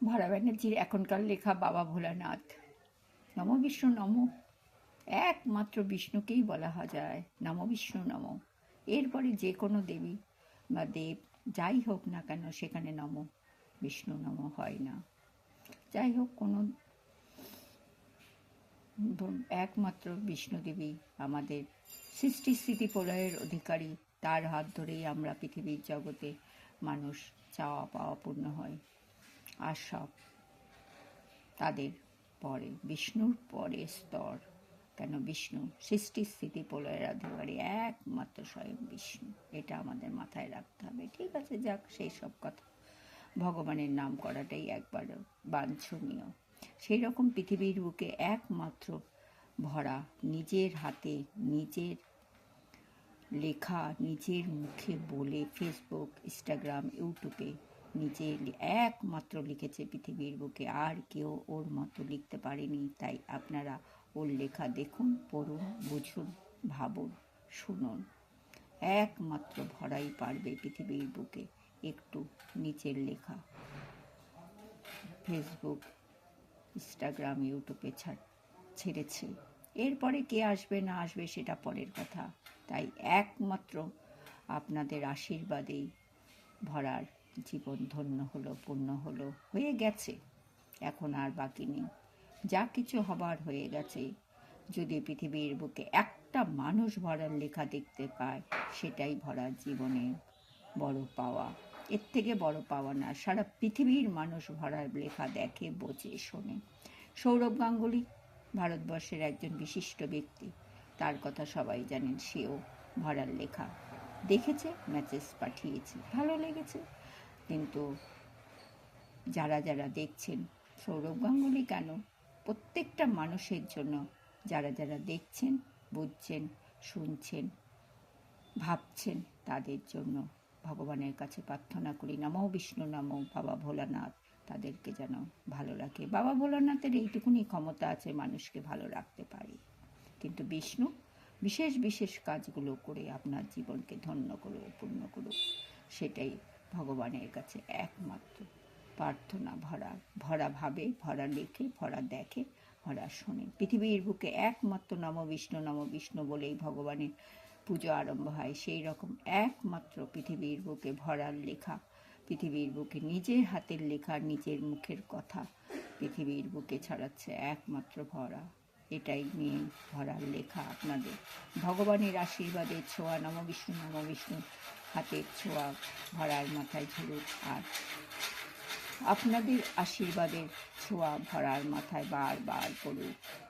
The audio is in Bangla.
ভরা ব্যানার্জির এখনকার লেখা বাবা ভোলানাথ। নম বিষ্ণু নম, একমাত্র বিষ্ণুকেই বলা যায় নম বিষ্ণু নম। এরপরে যে কোনো দেবী বা দেব যাই হোক না কেন সেখানে নম বিষ্ণু নম হয় না। যাই হোক, কোনো একমাত্র বিষ্ণুদেবী আমাদের সৃষ্টি স্থিতি প্রলয়ের অধিকারী। তার হাত ধরেই আমরা পৃথিবীর জগতে মানুষ চাওয়া পাওয়া পূর্ণ হয়। আর সব তাদের পরে, বিষ্ণুর পরে স্তর। কেন বিষ্ণু সৃষ্টি স্থিতি প্রলয়ের অধিকারী, একমাত্র স্বয়ং বিষ্ণু। এটা আমাদের মাথায় রাখতে হবে। ঠিক আছে, যাক, সেই সব কথা। ভগবানের নাম করাটাই একবার বাঞ্ছনীয়। সেই রকম পৃথিবীর বুকে একমাত্র ভরা, নিজের হাতে নিজের লেখা, নিজের মুখে বলে, ফেসবুক, ইনস্টাগ্রাম, ইউটিউবে নিজে একমাত্র লিখেছে পৃথিবীর বুকে। আর কেউ ওর মতো লিখতে পারেনি। তাই আপনারা ওর লেখা দেখুন, পড়ুন, বুঝুন, ভাবুন, শুনুন। একমাত্র ভরাই পারবে পৃথিবীর বুকে একটু নিচের লেখা ফেসবুক, ইনস্টাগ্রাম, ইউটিউবে ছেড়েছে। এরপরে কে আসবে না আসবে সেটা পরের কথা। তাই একমাত্র আপনাদের আশীর্বাদেই ভরার জীবন ধন্য হলো, পূর্ণ হলো, হয়ে গেছে। এখন আর বাকি নেই, যা কিছু হবার হয়ে গেছে। যদি পৃথিবীর বুকে একটা মানুষ ভরার লেখা দেখতে পায়, সেটাই ভরার জীবনের বড় পাওয়া। এর থেকে বড় পাওয়া না। সারা পৃথিবীর মানুষ ভরার লেখা দেখে, বোঝে, শোনে। সৌরভ গাঙ্গুলি ভারতবর্ষের একজন বিশিষ্ট ব্যক্তি, তার কথা সবাই জানেন। সেও ভরার লেখা দেখেছে, মেসেজ পাঠিয়েছে, ভালো লেগেছে। কিন্তু যারা যারা দেখছেন, সৌরভ গাঙ্গুলি কেন, প্রত্যেকটা মানুষের জন্য যারা যারা দেখছেন, বুঝছেন, শুনছেন, ভাবছেন, তাদের জন্য ভগবানের কাছে প্রার্থনা করি, নমো বিষ্ণু নমো বাবা ভোলানাথ তাদেরকে যেন ভালো রাখে। বাবা ভোলানাথের এইটুকুনি ক্ষমতা আছে, মানুষকে ভালো রাখতে পারে। কিন্তু বিষ্ণু বিশেষ বিশেষ কাজগুলো করে আপনার জীবনকে ধন্য করুক, পূর্ণ করুক, সেটাই ভগবানের কাছে একমাত্র প্রার্থনা। ভরা ভাবে, ভরা লেখে, ভরা দেখে, ভরা শোনে। পৃথিবীর বুকে একমাত্র নম বিষ্ণু বলেই ভগবানের পুজো আরম্ভ হয়। সেই রকম একমাত্র পৃথিবীর বুকে ভরার লেখা, পৃথিবীর বুকে নিজের হাতের লেখা, নিজের মুখের কথা পৃথিবীর বুকে ছড়াচ্ছে একমাত্র ভরা। এটাই নিয়ে ভরার লেখা আপনাদের। ভগবানের আশীর্বাদের ছোঁয়া, নম বিষ্ণু হাতের ছোঁয়া ভরার মাথায় ঝুলুক। আর আপনাদের আশীর্বাদের ছোঁয়া ভরার মাথায় বারবার পড়ুক।